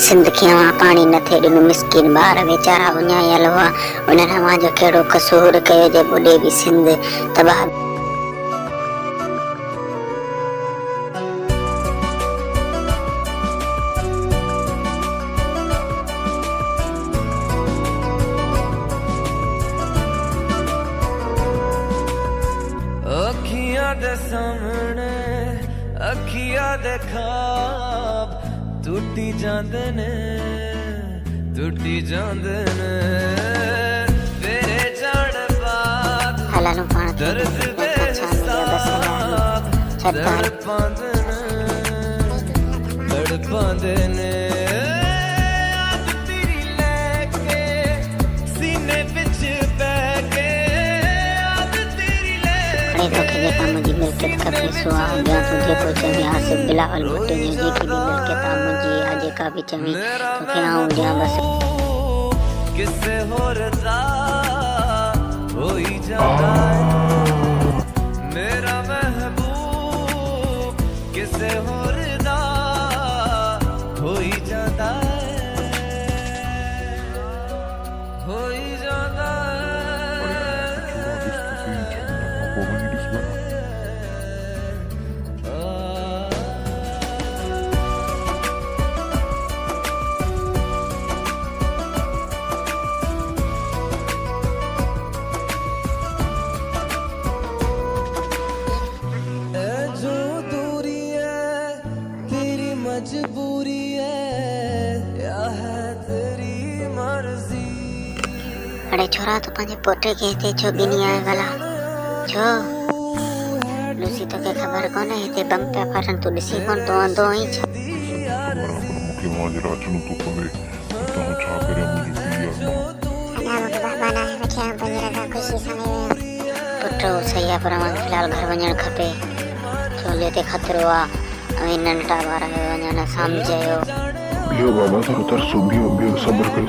सिंध खे पाणी न थे ॾिनो, मिसकिन ॿार वीचारा उञायल हुआ, उन्हनि मां जो कहिड़ो कसूर कयो जे ॿुॾे बि सिंध तबाह। अखियां दे सामने अखियां दे ख्वाब टूटी जांदे ने तेरे जान बाद दर्द बेहिसाब तड़पांदे ने याद तेरी लेके सीने विच बह के मुझी मिल्कियत खपे सुहा ॿिया तुझे को चवी आसिफ बिलावल भुट्टो जो जेकी बि मिल्कियत आहे मुंहिंजी या जेका बि चवी तोखे आऊं ॾियां बस। किसे होर दा होई जाता है मेरा महबूब, किसे होर दा होई जाता है, होई जाता है। मजबूरी है या है तेरी मर्जी। अरे छोरा तो पंहिंजे पोटे खे हिते छो गिनी आहे भला? छो लूसी तोखे ख़बर कोन्हे हिते बम पिया फटनि, तूं ॾिसी कोन तो अंधो आहीं छा? मूंखे मांजरा अचणो थो पवे, तव्हां छा करे मुंहिंजी पुटु सही आहे, पर मूंखे फ़िलहाल घर वञणु खपे, छोले ते ख़तरो आहे ऐं नंढा ॿार वञणु सम्झयो। बियो बाबा थोरो तरसो, बियो सब्र कर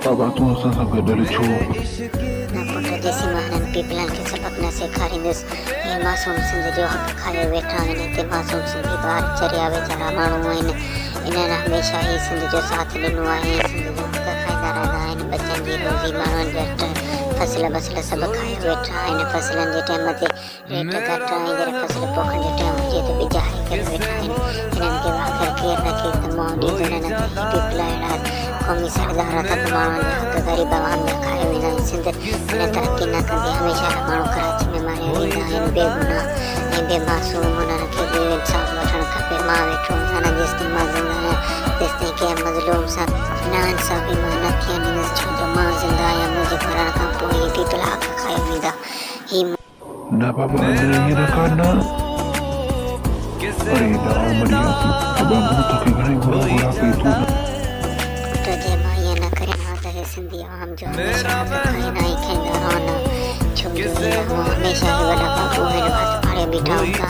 बाबा, तूं असां सां गॾु हली छो? न पुट, जेसीं मां हिननि पीपलनि खे सबक़ न सेखारींदुसि, हे मासूम सिंध जो हक़ खायो वेठा आहिनि। हिते मासूम सिंधी ॿार चरिया वेचारा माण्हू आहिनि, इन्हनि हमेशह ई सिंध जो साथ ॾिनो आहे, सिंध जो हक़ खाईंदा रहंदा आहिनि। बचनि जी रोज़ी माण्हुनि जा फसल सभु खाए वेठा आहिनि। फसलनि जे टाइम ते रेट घटि आहे, जॾहिं फसल पोखण जो टाइम हुजे त बिजाए करे वेठा आहिनि। हिननि खे आख़िर केरु न केरु त मुंहुं ॾींदो न, पीपल अहिड़ा क़ौमी सरदार था त माण्हुनि जा हक़ ग़रीब आवाम जा खाए वेंदा आहिनि। सिंध हिन तरक़ी न कंदी, हमेशह माण्हू कराची में मारिया वेंदा आहिनि बेगुनाह ऐं बेमासूम, हुननि खे बि इंसाफ़ वठणु खपे। मां वेठो आहियां जेसिताईं मां ज़िंदा आहियां, तेसिताईं कंहिं मज़लूम सां नाइंसाफ़ी मां न थियणु ॾींदुसि, छो जो मां ज़िंदा आहियां, मुंहिंजे मरण खां पोइ ही पीपल हक़ खाए वेंदा। ही न बाबा, अंदरि ईअं न कर न। अरे ना मरिया, बाबा तोखे घणेई बुरा कई तूं। पुट जे मां ईअं न करियां हा त हे सिंधी आवाम जो हमेशह हक़ खाईंदा ई खाईंदा रहंदा, छो जो हमेशह ई वॾा बाबू हिन वटि फाड़े बीठा हूंदा।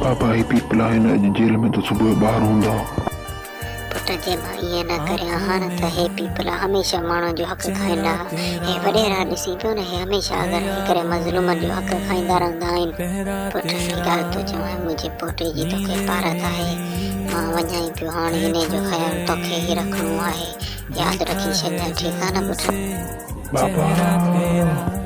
बाबा ही पीपल आहिनि, अॼु जेल में त सुबुह जो ॿाहिरि हूंदा। पुट जे मां ईअं न करियां हा न त हे पीपल हमेशह माण्हुनि जो हक़ खाईंदा। हे वॾेरा ॾिसी पियो न, हे हमेशह अगरि करे मज़लूमनि जो हक़ खाईंदा रहंदा आहिनि। पुट हिकु ॻाल्हि थो चवां, मुंहिंजे पोटे जी तोखे पारत आहे, मां वञाई पियो, हाणे हिन जो ख़्यालु तोखे ई रखिणो आहे, यादि रखी छॾिजांइ, ठीकु आहे न पुट? बाबा